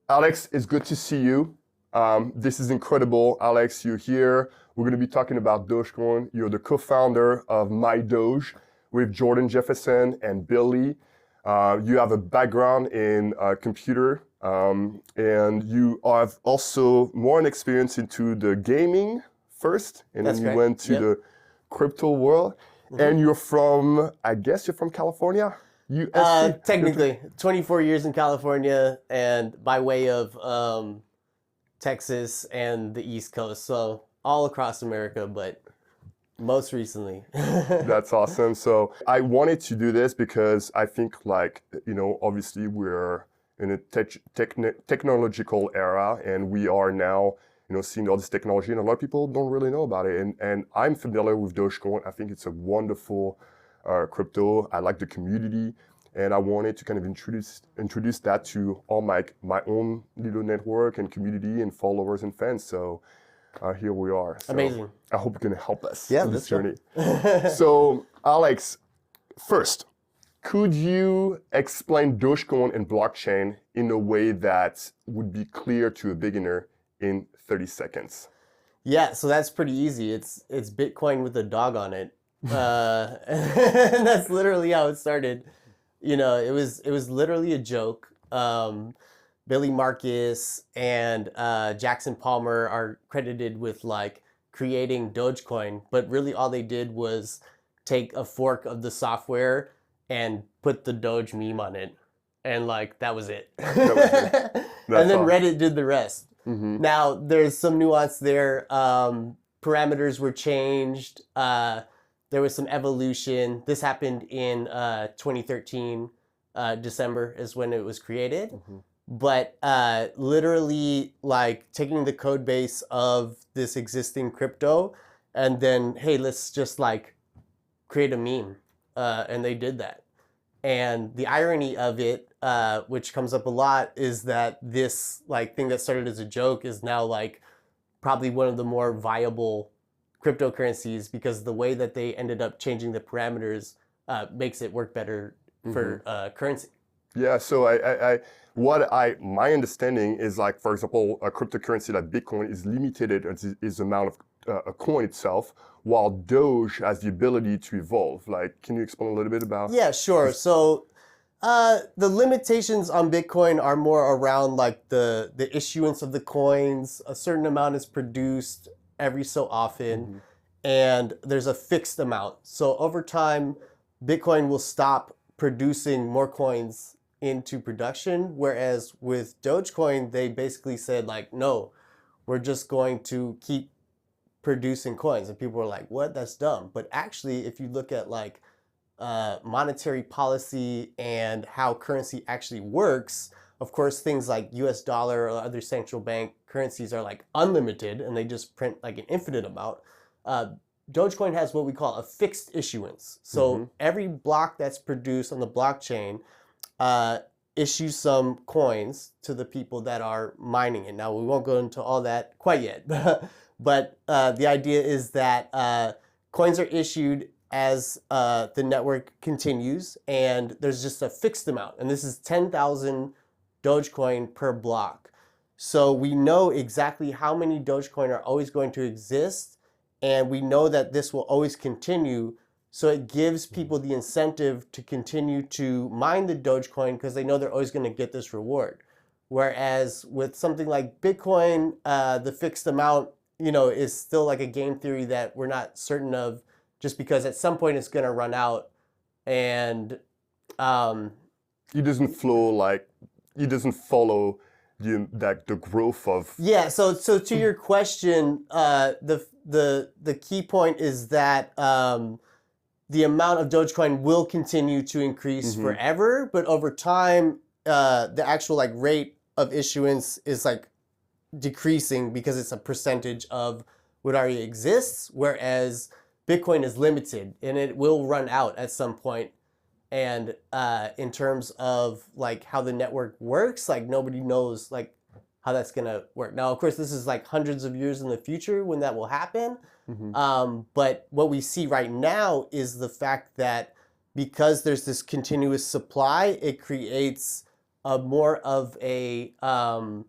Alex, it's good to see you. This is incredible. Alex, you're here. We're going to be talking about Dogecoin. You're the co-founder of My Doge with Jordan Jefferson and Billy. You have a background in computer, and you have also more an experience into the gaming first, and That's then you correct. went to Yep. the crypto world. And you're from, I guess you're from California? USC? Technically, 24 years in California and by way of Texas and the East Coast. So all across America, but most recently. That's awesome. So I wanted to do this because I think obviously we're in a technological era and we are now, seeing all this technology and a lot of people don't really know about it. And I'm familiar with Dogecoin. I think it's a wonderful crypto. I like the community and I wanted to kind of introduce that to all my own little network and community and followers and fans. So here we are. So Amazing. I hope you can help us Yeah, on this let's journey. So, Alex, first, could you explain Dogecoin and blockchain in a way that would be clear to a beginner in 30 seconds? Yeah, so that's pretty easy. It's Bitcoin with a dog on it. And that's literally how it started. It was literally a joke. Billy Marcus and Jackson Palmer are credited with like creating Dogecoin, but really all they did was take a fork of the software and put the Doge meme on it, and like that was it. That was it. And then all. Reddit did the rest. Mhm. Now there's some nuance there. Parameters were changed. There was some evolution. This happened in 2013. December is when it was created. Mhm. But literally like taking the code base of this existing crypto and then, hey, let's just like create a meme. And they did that. And the irony of it, which comes up a lot, is that this like thing that started as a joke is now like probably one of the more viable cryptocurrencies because the way that they ended up changing the parameters makes it work better for currency. Yeah, so my understanding is like, for example, a cryptocurrency like Bitcoin is limited at its amount of a coin itself, while Doge has the ability to evolve. Like, can you explain a little bit about? Yeah, sure. So the limitations on Bitcoin are more around like the issuance of the coins. A certain amount is produced every so often, and there's a fixed amount. So over time, Bitcoin will stop producing more coins into production, whereas with Dogecoin, they basically said like, no, we're just going to keep producing coins. And people were like, what? That's dumb. But actually, if you look at like monetary policy and how currency actually works, of course, things like US dollar or other central bank currencies are like unlimited and they just print like an infinite amount. Dogecoin has what we call a fixed issuance. So every block that's produced on the blockchain issues some coins to the people that are mining it. Now, we won't go into all that quite yet, but the idea is that coins are issued as the network continues, and there's just a fixed amount, and this is 10,000 Dogecoin per block. So we know exactly how many Dogecoin are always going to exist, and we know that this will always continue. So it gives people the incentive to continue to mine the Dogecoin because they know they're always going to get this reward. Whereas with something like Bitcoin, the fixed amount, is still like a game theory that we're not certain of, just because at some point it's going to run out, and It doesn't flow like it doesn't follow the growth of. Yeah. So to your question, the key point is that the amount of Dogecoin will continue to increase forever, but over time, the actual like rate of issuance is like decreasing because it's a percentage of what already exists, whereas Bitcoin is limited and it will run out at some point. And in terms of like how the network works, like nobody knows like how that's gonna work. Now, of course, this is like hundreds of years in the future when that will happen. But what we see right now is the fact that because there's this continuous supply, it creates more of an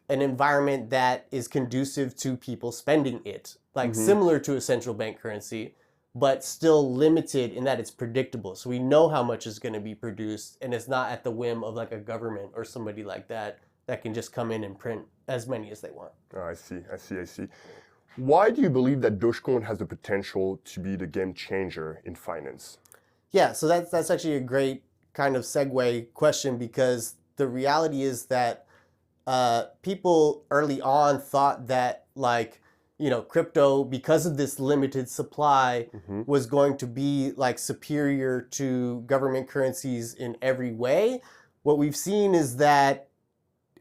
environment that is conducive to people spending it, like similar to a central bank currency, but still limited in that it's predictable. So we know how much is going to be produced, and it's not at the whim of like a government or somebody like that that can just come in and print as many as they want. Oh, I see. Why do you believe that Dogecoin has the potential to be the game changer in finance? Yeah, so that's actually a great kind of segue question, because the reality is that people early on thought that, like, you know, crypto, because of this limited supply, was going to be like superior to government currencies in every way. What we've seen is that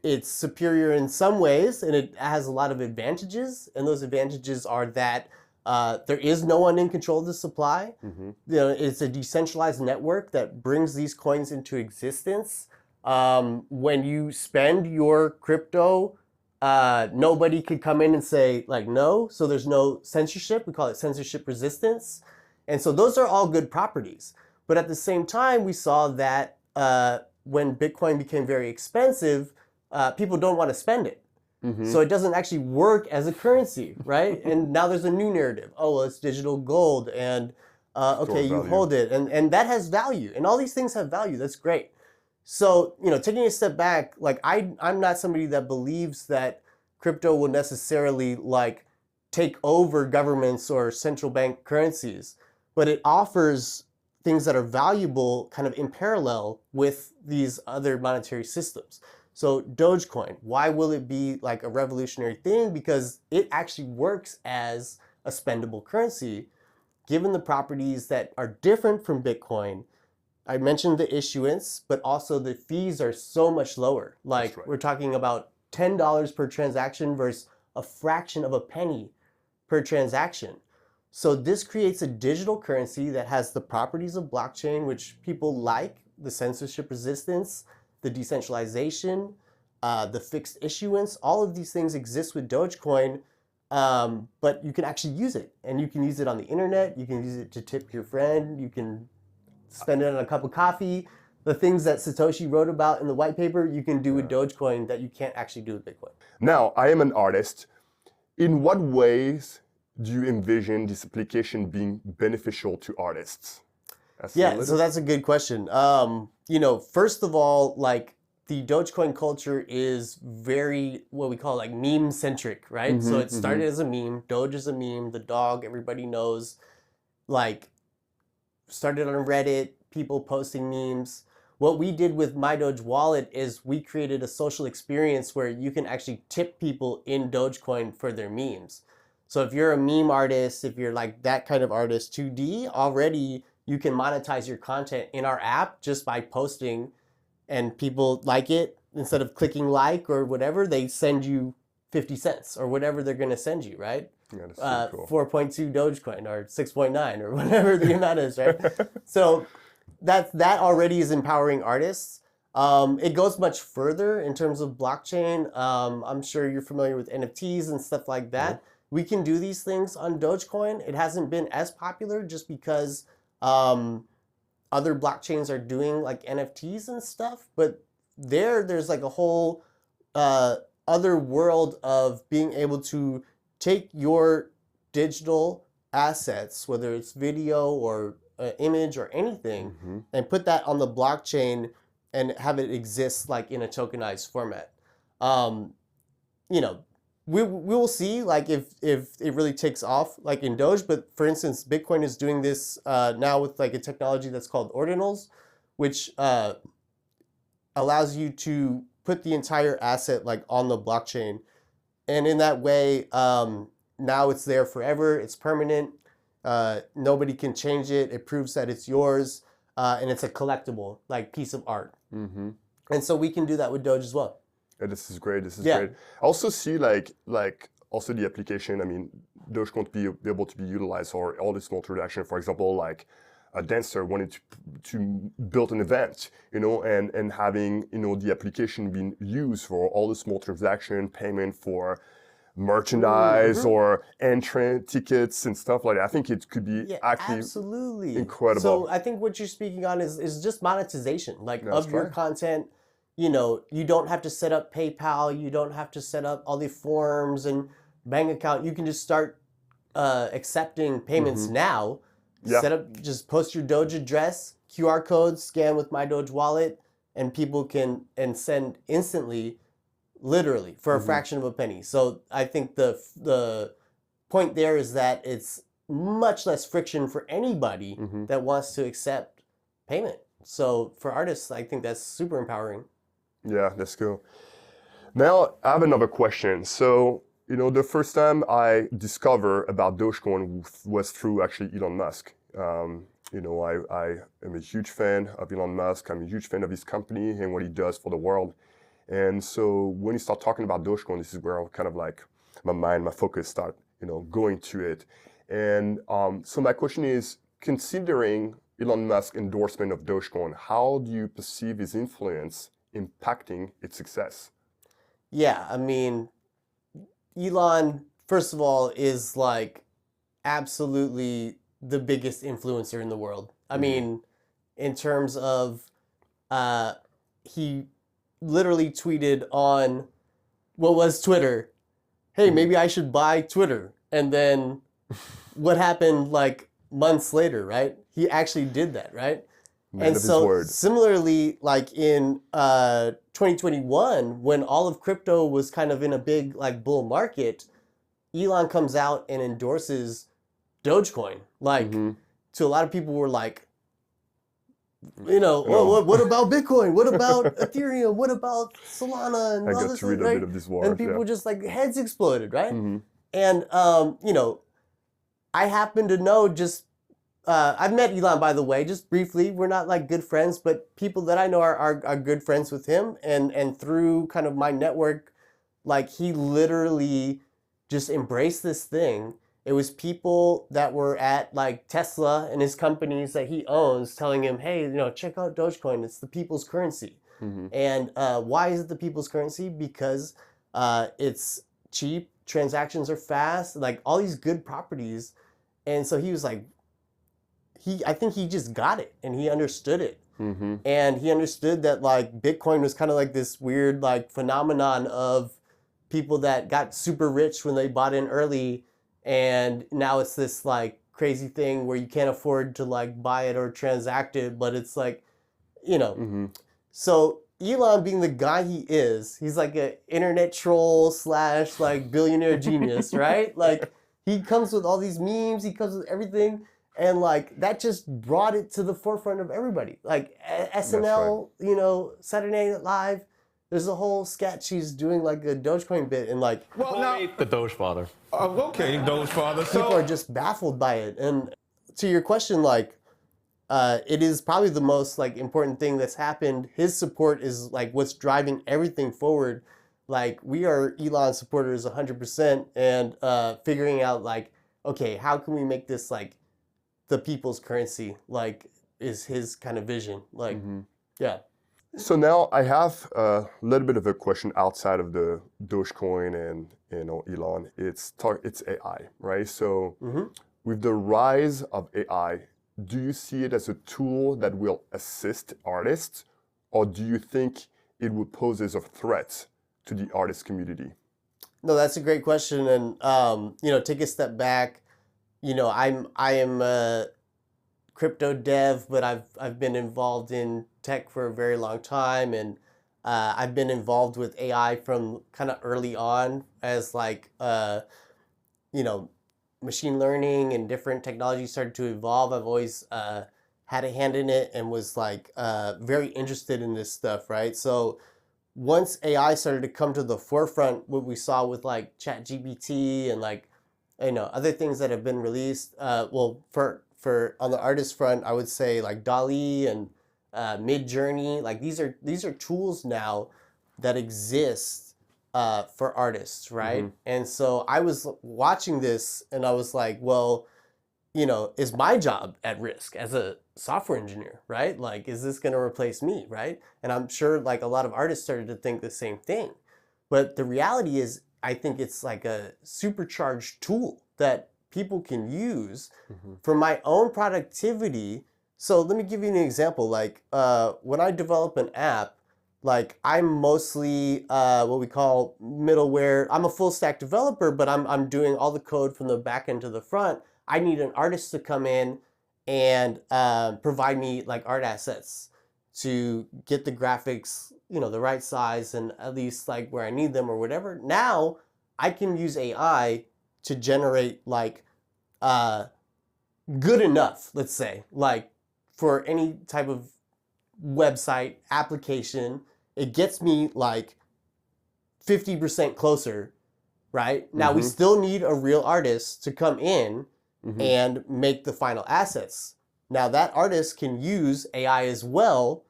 it's superior in some ways, and it has a lot of advantages. And those advantages are that there is no one in control of the supply. You know, it's a decentralized network that brings these coins into existence. When you spend your crypto, nobody could come in and say like no. So there's no censorship. We call it censorship resistance. And so those are all good properties. But at the same time, we saw that when Bitcoin became very expensive, people don't want to spend it. So it doesn't actually work as a currency, right? And now there's a new narrative. Oh, well, it's digital gold, and okay, you hold it, and that has value, and all these things have value. That's great. So, you know, taking a step back, like I'm not somebody that believes that crypto will necessarily like take over governments or central bank currencies, but it offers things that are valuable kind of in parallel with these other monetary systems. So Dogecoin, why will it be like a revolutionary thing? Because it actually works as a spendable currency, given the properties that are different from Bitcoin. I mentioned the issuance, but also the fees are so much lower. Like we're talking about $10 per transaction versus a fraction of a penny per transaction. So this creates a digital currency that has the properties of blockchain, which people like: the censorship resistance, the decentralization, the fixed issuance. All of these things exist with Dogecoin, but you can actually use it. And you can use it on the internet. You can use it to tip your friend. You can spend it on a cup of coffee. The things that Satoshi wrote about in the white paper, you can do with Dogecoin that you can't actually do with Bitcoin. Now, I am an artist. In what ways do you envision this application being beneficial to artists? So that's a good question. You know, first of all, like the Dogecoin culture is very what we call like meme centric, right? So it started as a meme. Doge is a meme. The dog, everybody knows. Like, started on Reddit, people posting memes. What we did with My Doge Wallet is we created a social experience where you can actually tip people in Dogecoin for their memes. So if you're a meme artist, if you're like that kind of artist, 2D, already you can monetize your content in our app just by posting, and people like it. Instead of clicking like or whatever, they send you 50 cents or whatever they're going to send you, right? Yeah, that's cool. 4.2 Dogecoin or 6.9 or whatever the amount is, right? So that already is empowering artists. It goes much further in terms of blockchain. I'm sure you're familiar with NFTs and stuff like that. We can do these things on Dogecoin. It hasn't been as popular just because other blockchains are doing like NFTs and stuff, but there's like a whole other world of being able to take your digital assets, whether it's video or image or anything, and put that on the blockchain and have it exist like in a tokenized format. You know, we will see like if it really takes off like in Doge, but for instance, Bitcoin is doing this now with like a technology that's called ordinals, which allows you to put the entire asset like on the blockchain. And in that way, now it's there forever, it's permanent, nobody can change it, it proves that it's yours, and it's a collectible like piece of art. And so we can do that with Doge as well. Yeah, this is great. Great. I also see like also the application. I mean, Dogecoin be able to be utilized for all the small transaction. For example, like a dancer wanted to build an event, you know, and having, you know, the application being used for all the small transaction, payment for merchandise or entrance tickets and stuff like that. I think it could be actually absolutely incredible. So I think what you're speaking on is just monetization, like of your content. you don't have to set up PayPal, you don't have to set up all the forms and bank account. You can just start accepting payments now. Yeah. Just post your Doge address, QR code, scan with my Doge wallet, and people can send instantly, literally for a fraction of a penny. So I think the point there is that it's much less friction for anybody that wants to accept payment. So for artists, I think that's super empowering. Yeah, that's cool. Now I have another question. So, the first time I discovered about Dogecoin was through actually Elon Musk. I am a huge fan of Elon Musk. I'm a huge fan of his company and what he does for the world. And so when you start talking about Dogecoin, this is where kind of like my focus start, going to it. And so my question is, considering Elon Musk's endorsement of Dogecoin, how do you perceive his influence impacting its success? Yeah, I mean, Elon, first of all, is like absolutely the biggest influencer in the world. I mean, in terms of, he literally tweeted on what was Twitter, hey, maybe I should buy Twitter. And then what happened like months later, right? He actually did that, right? Man of his word. Similarly, like in 2021, when all of crypto was kind of in a big like bull market, Elon comes out and endorses Dogecoin. Like to a lot of people were like, what about Bitcoin? What about Ethereum? What about Solana? And I all got this, to read a right? bit of this war. And people just like heads exploded, right? And I happen to know just I've met Elon, by the way, just briefly. We're not like good friends, but people that I know are good friends with him. And through kind of my network, like he literally just embraced this thing. It was people that were at like Tesla and his companies that he owns telling him, hey, check out Dogecoin. It's the people's currency. And why is it the people's currency? Because it's cheap, transactions are fast, like all these good properties. And so he was like, I think he just got it and he understood it. And he understood that like Bitcoin was kind of like this weird like phenomenon of people that got super rich when they bought in early, and now it's this like crazy thing where you can't afford to like buy it or transact it, but it's like, So Elon, being the guy he is, he's like an internet troll / like billionaire genius, right? Like he comes with all these memes, he comes with everything. And like that just brought it to the forefront of everybody. Like SNL, Saturday Night Live, there's a whole sketch he's doing like a Dogecoin bit, and like the Doge Father. Okay, Doge Father. people are just baffled by it. And to your question, like it is probably the most like important thing that's happened. His support is like what's driving everything forward. Like we are Elon supporters 100%, and figuring out like, okay, how can we make this like the people's currency, like is his kind of vision. Like, yeah. So now I have a little bit of a question outside of the Dogecoin and Elon. It's AI, right? So with the rise of AI, do you see it as a tool that will assist artists, or do you think it would pose as a threat to the artist community? No, that's a great question. And take a step back. I am a crypto dev, but I've been involved in tech for a very long time, and I've been involved with AI from kind of early on as like machine learning and different technologies started to evolve. I've always had a hand in it and was like very interested in this stuff, right? So once AI started to come to the forefront, what we saw with like ChatGPT and like other things that have been released. For on the artist front, I would say like DALL-E and Mid-Journey. Like these are tools now that exist for artists, right? And so I was watching this and I was like, well, is my job at risk as a software engineer, right? Like, is this going to replace me, right? And I'm sure like a lot of artists started to think the same thing. But the reality is, I think it's like a supercharged tool that people can use for my own productivity. So let me give you an example. Like when I develop an app, like I'm mostly what we call middleware. I'm a full stack developer, but I'm doing all the code from the back end to the front. I need an artist to come in and provide me like art assets to get the graphics, you know, the right size and at least like where I need them or whatever. Now I can use AI to generate like good enough, let's say, like for any type of website application. It gets me like 50% closer, right? Now we still need a real artist to come in and make the final assets. Now that artist can use AI as well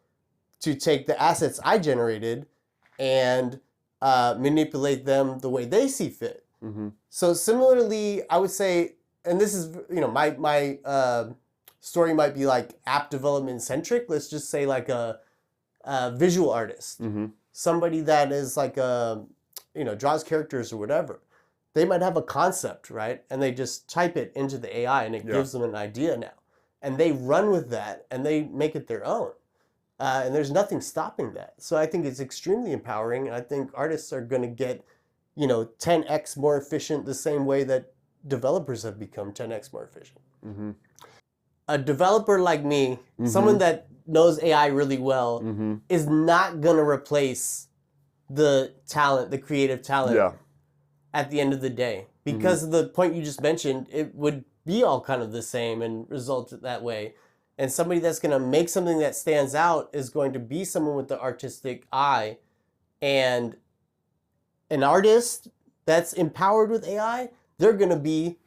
to take the assets I generated and manipulate them the way they see fit. So similarly, I would say, and this is, you know, my story might be like app development centric. Let's just say like a visual artist, somebody that is like you know, draws characters or whatever. They might have a concept, right? And they just type it into the AI and it gives them an idea now. And they run with that and they make it their own. And there's nothing stopping that. So I think it's extremely empowering. And I think artists are going to get, you know, 10x more efficient the same way that developers have become 10x more efficient. A developer like me, someone that knows AI really well, is not going to replace the talent, the creative talent at the end of the day. Because of the point you just mentioned, it would be all kind of the same and result that way. And somebody that's going to make something that stands out is going to be someone with the artistic eye. And an artist that's empowered with AI, they're going to be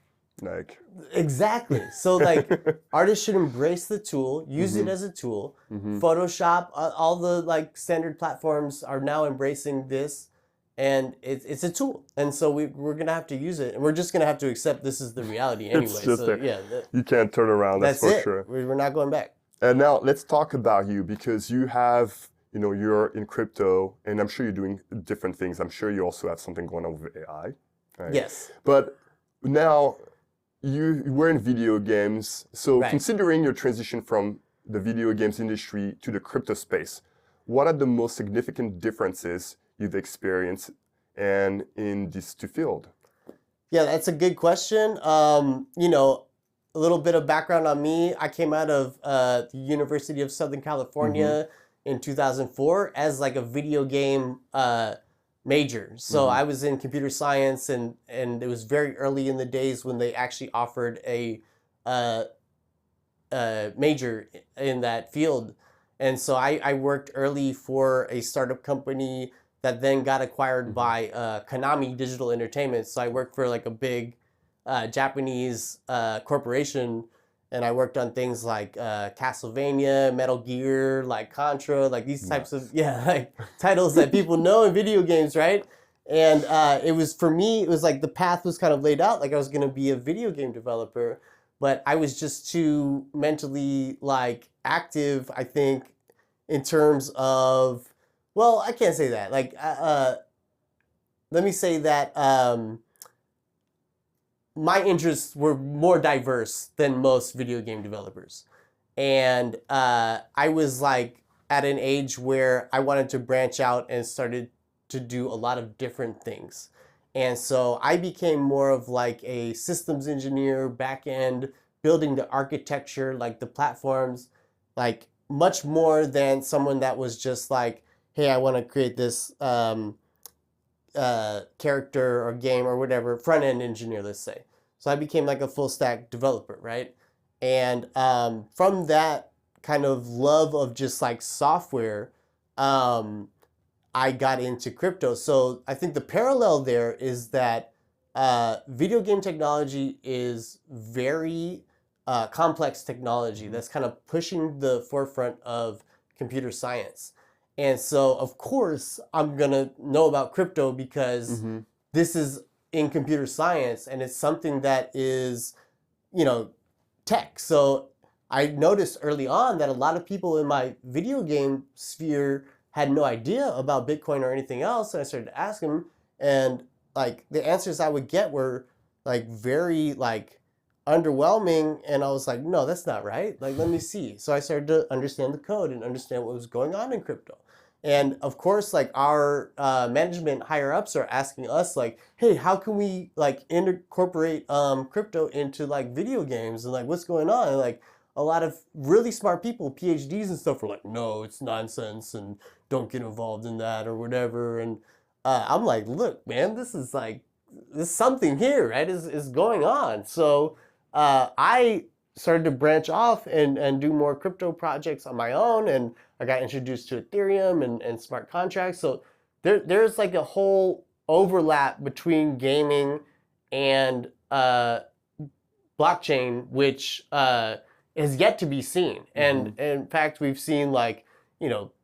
like exactly. So like artists should embrace the tool, use it as a tool. Photoshop, all the like standard platforms are now embracing this, and it's a tool. And so we're gonna have to use it, and we're just gonna have to accept this is the reality anyway. it's just So yeah, you can't turn around. That's for it. sure. We're not going back. And now let's talk about you, because you have, you know, you're in crypto, and I'm sure you're doing different things. I'm sure you also have something going on with AI. Right? Yes. But now you were in video games. So considering your transition from the video games industry to the crypto space, what are the most significant differences you've experienced and in these two fields? Yeah, that's a good question. You know, a little bit of background on me. I came out of the University of Southern California in 2004 as like a video game major. So I was in computer science, and it was very early in the days when they actually offered a major in that field. And so I worked early for a startup company that then got acquired by Konami Digital Entertainment. So I worked for like a big Japanese corporation, and I worked on things like Castlevania, Metal Gear, like Contra, like these types of like titles that people know in video games, right? And it was, for me, it was like the path was kind of laid out, like I was going to be a video game developer, but I was just too mentally like active, I think, in terms of, well, I can't say that. Like, let me say that my interests were more diverse than most video game developers. And I was like at an age where I wanted to branch out and started to do a lot of different things. And so I became more of like a systems engineer, back end, building the architecture, like the platforms, like much more than someone that was just like, hey, I want to create this character or game or whatever, front end engineer, let's say. So I became like a full stack developer, right? And from that kind of love of just like software, I got into crypto. So I think the parallel there is that video game technology is very complex technology that's kind of pushing the forefront of computer science. And so, of course, I'm going to know about crypto because this is in computer science, and it's something that is, you know, tech. So I noticed early on that a lot of people in my video game sphere had no idea about Bitcoin or anything else. And I started to ask them, and like the answers I would get were like very like underwhelming. And I was like, no, that's not right. Like, let me see. So I started to understand the code and understand what was going on in crypto. And of course, like our management higher ups are asking us like, hey, how can we like incorporate crypto into like video games and like what's going on? And like a lot of really smart people, PhDs and stuff, were like, no, it's nonsense and don't get involved in that or whatever. And I'm like, look, man, this is like, there's something here, right? Is going on. So I started to branch off and do more crypto projects on my own, and I got introduced to Ethereum and smart contracts. So there's like a whole overlap between gaming and blockchain, which is yet to be seen. And in fact, we've seen like,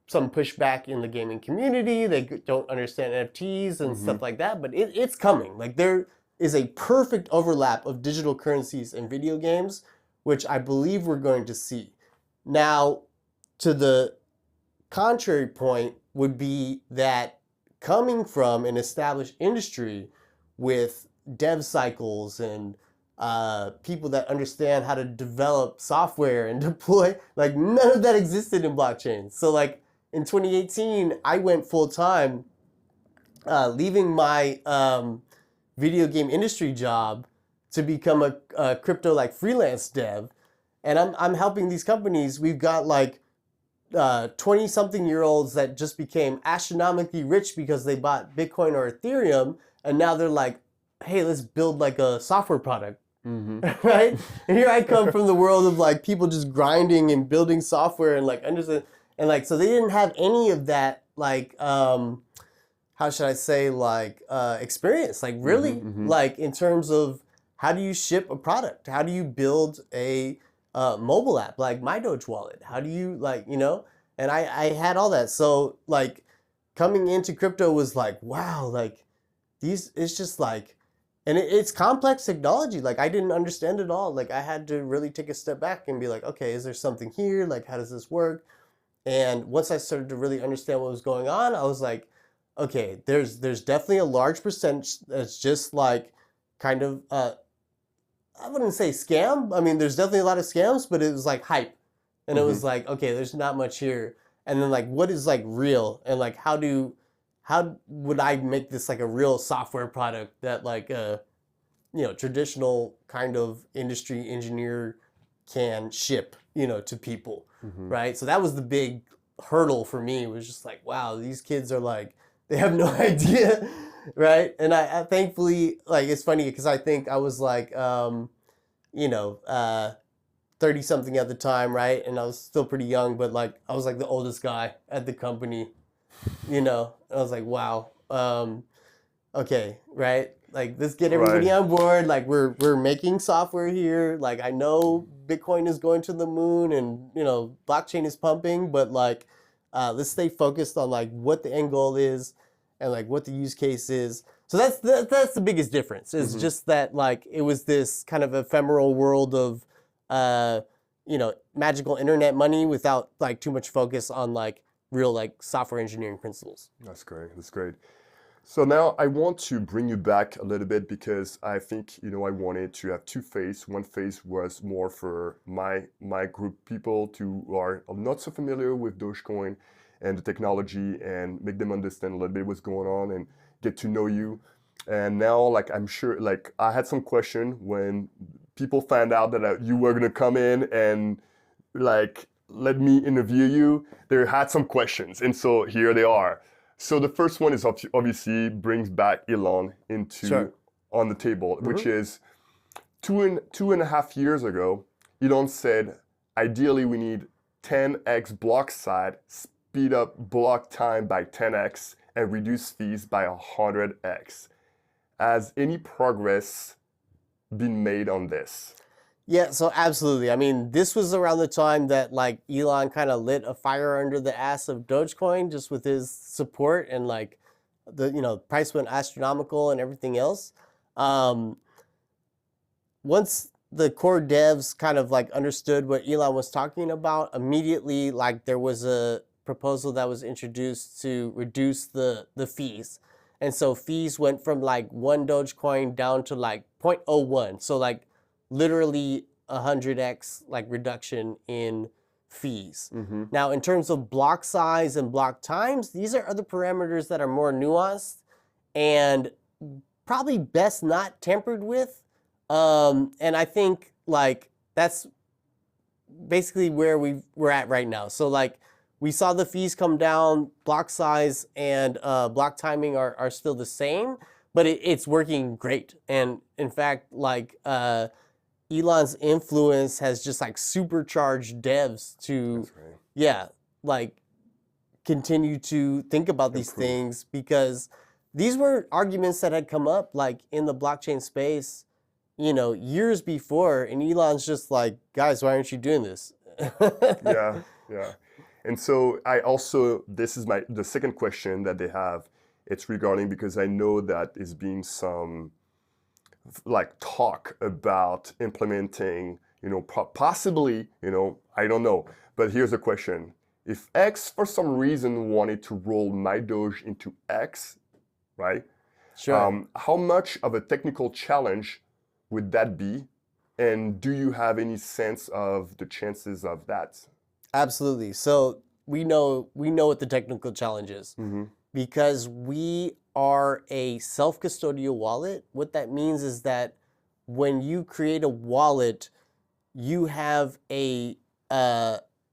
some pushback in the gaming community. They don't understand NFTs and stuff like that, but it's coming. Like there is a perfect overlap of digital currencies and video games, which I believe we're going to see. Now, to the contrary point would be that coming from an established industry with dev cycles and people that understand how to develop software and deploy, like none of that existed in blockchain. So like in 2018, I went full time, leaving my video game industry job to become a crypto like freelance dev. And I'm helping these companies. We've got like 20-something-year-olds that just became astronomically rich because they bought Bitcoin or Ethereum, and now they're like, hey, let's build like a software product. Right? And here I come from the world of like people just grinding and building software and like understand, and like so they didn't have any of that like how should I say, like experience, like really like in terms of how do you ship a product, how do you build a mobile app like my Doge wallet, how do you like, and I had all that. So like coming into crypto was like, wow, like these, it's just like, and it's complex technology. Like I didn't understand it all. Like I had to really take a step back and be like, okay, is there something here? Like how does this work? And once I started to really understand what was going on, I was like, okay, there's definitely a large percentage that's just like kind of I wouldn't say scam. I mean, there's definitely a lot of scams, but it was like hype. And it was like, okay, there's not much here. And then like what is like real, and like how would I make this like a real software product that like traditional kind of industry engineer can ship, to people, right? So that was the big hurdle for me. It was just like, wow, these kids are like, they have no idea, right? And I thankfully, like, it's funny because I think I was like, 30 something at the time, right? And I was still pretty young, but like I was like the oldest guy at the company, and I was like, wow, okay, right? Like let's get everybody on board. Like we're making software here. Like I know Bitcoin is going to the moon and blockchain is pumping, but like let's stay focused on like what the end goal is and like what the use case is. So that's the biggest difference. Is just that like it was this kind of ephemeral world of magical internet money without like too much focus on like real like software engineering principles. That's great. That's great. So now I want to bring you back a little bit because I think, I wanted to have two phases. One phase was more for my group people who are not so familiar with Dogecoin and the technology, and make them understand a little bit what's going on and get to know you. And now, like, I'm sure, like, I had some question when people found out that you were going to come in and, like, let me interview you. They had some questions. And so here they are. So the first one is obviously brings back Elon into on the table, which is two and a half years ago, Elon said, ideally we need 10x block size, speed up block time by 10x, and reduce fees by 100x. Has any progress been made on this? Yeah, so absolutely. I mean, this was around the time that like Elon kind of lit a fire under the ass of Dogecoin just with his support, and like the price went astronomical and everything else. Once the core devs kind of like understood what Elon was talking about, immediately like there was a proposal that was introduced to reduce the fees. And so fees went from like 1 Dogecoin down to like 0.01. So like literally 100x like reduction in fees. Mm-hmm. Now, in terms of block size and block times, these are other parameters that are more nuanced and probably best not tampered with. And I think like that's basically where we're at right now. So like we saw the fees come down, block size and block timing are still the same, but it's working great. And in fact, like Elon's influence has just like supercharged devs to, That's right. yeah, like continue to think about these Improve. things, because these were arguments that had come up like in the blockchain space, you know, years before, and Elon's just like, guys, why aren't you doing this? Yeah, yeah. And so I also, this is the second question that they have. It's regarding, because I know that is being some like talk about implementing, you know, possibly, you know, I don't know. But here's the question. If X for some reason wanted to roll my Doge into X, right? Sure. How much of a technical challenge would that be? And do you have any sense of the chances of that? Absolutely. So we know what the technical challenge is, because we are a self-custodial wallet. What that means is that when you create a wallet, you have a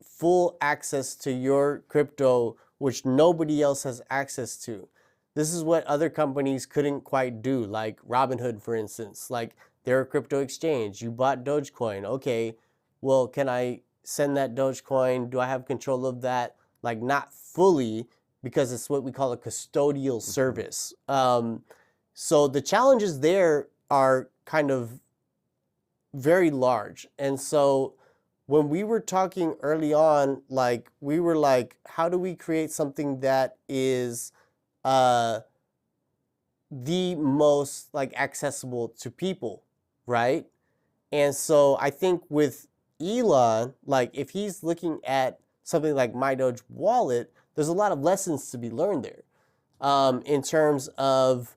full access to your crypto, which nobody else has access to. This is what other companies couldn't quite do, like Robinhood, for instance. Like, they're a crypto exchange. You bought Dogecoin. Okay, well, can I send that Dogecoin? Do I have control of that? Like, not fully, because it's what we call a custodial service. So the challenges there are kind of very large. And so when we were talking early on, like, we were like, how do we create something that is the most like accessible to people, right? And so I think with Elon, like if he's looking at something like My Doge Wallet, there's a lot of lessons to be learned there, in terms of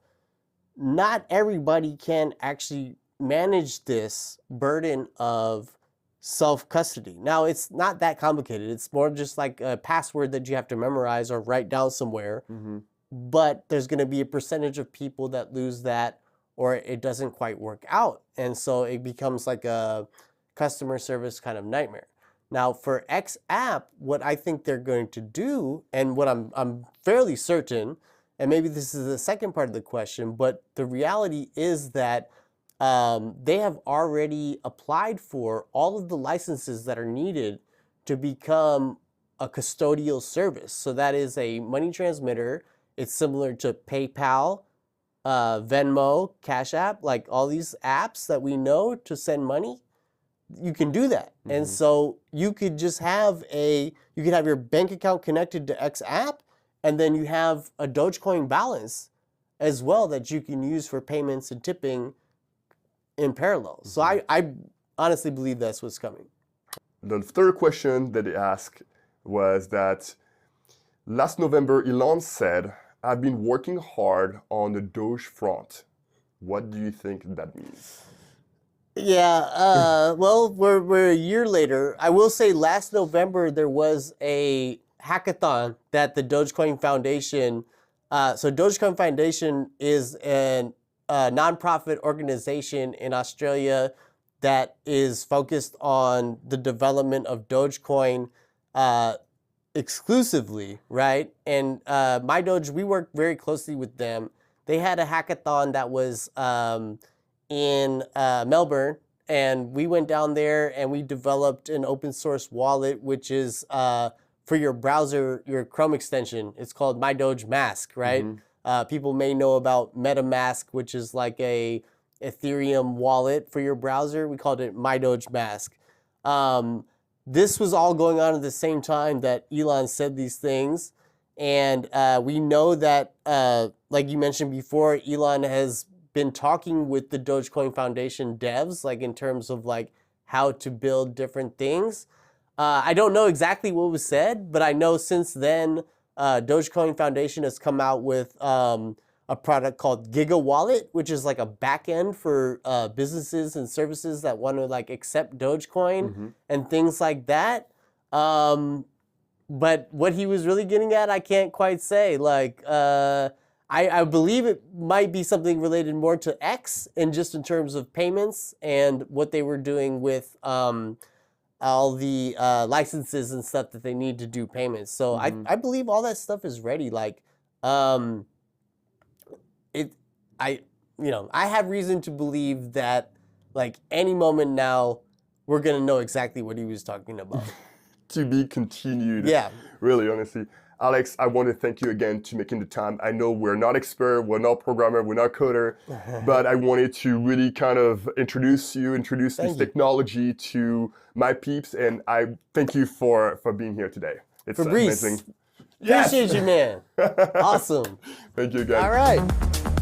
not everybody can actually manage this burden of self-custody. Now, it's not that complicated. It's more just like a password that you have to memorize or write down somewhere. But there's going to be a percentage of people that lose that, or it doesn't quite work out. And so it becomes like a customer service kind of nightmare. Now for X app, what I think they're going to do, and what I'm fairly certain, and maybe this is the second part of the question, but the reality is that they have already applied for all of the licenses that are needed to become a custodial service. So that is a money transmitter. It's similar to PayPal, Venmo, Cash App, like all these apps that we know to send money. You can do that. And so you could just have you could have your bank account connected to X app, and then you have a Dogecoin balance as well that you can use for payments and tipping in parallel. So I honestly believe that's what's coming. The third question that they asked was that last November, Elon said, I've been working hard on the Doge front. What do you think that means? Yeah, well, we're a year later. I will say last November there was a hackathon that the Dogecoin Foundation, so Dogecoin Foundation is a nonprofit organization in Australia that is focused on the development of Dogecoin exclusively, right? And My Doge, we worked very closely with them. They had a hackathon that was in Melbourne, and we went down there and we developed an open source wallet, which is for your browser, your Chrome extension. It's called My Doge Mask, right? People may know about MetaMask, which is like a Ethereum wallet for your browser. We called it My Doge Mask. This was all going on at the same time that Elon said these things. And we know that, like you mentioned before, Elon has been talking with the Dogecoin Foundation devs, like in terms of like how to build different things. I don't know exactly what was said, but I know since then, Dogecoin Foundation has come out with a product called Giga Wallet, which is like a backend for businesses and services that want to like accept Dogecoin and things like that. But what he was really getting at, I can't quite say. Like, I believe it might be something related more to X, and just in terms of payments and what they were doing with all the licenses and stuff that they need to do payments. So I believe all that stuff is ready. Like, I have reason to believe that, like, any moment now, we're gonna know exactly what he was talking about. To be continued. Yeah. Really, honestly. Alex, I want to thank you again to making the time. I know we're not expert, we're not programmer, we're not coder, but I wanted to really kind of introduce this technology to my peeps, and I thank you for being here today. It's Fabrice, amazing. Appreciate you, man. Awesome. Thank you, guys. All right.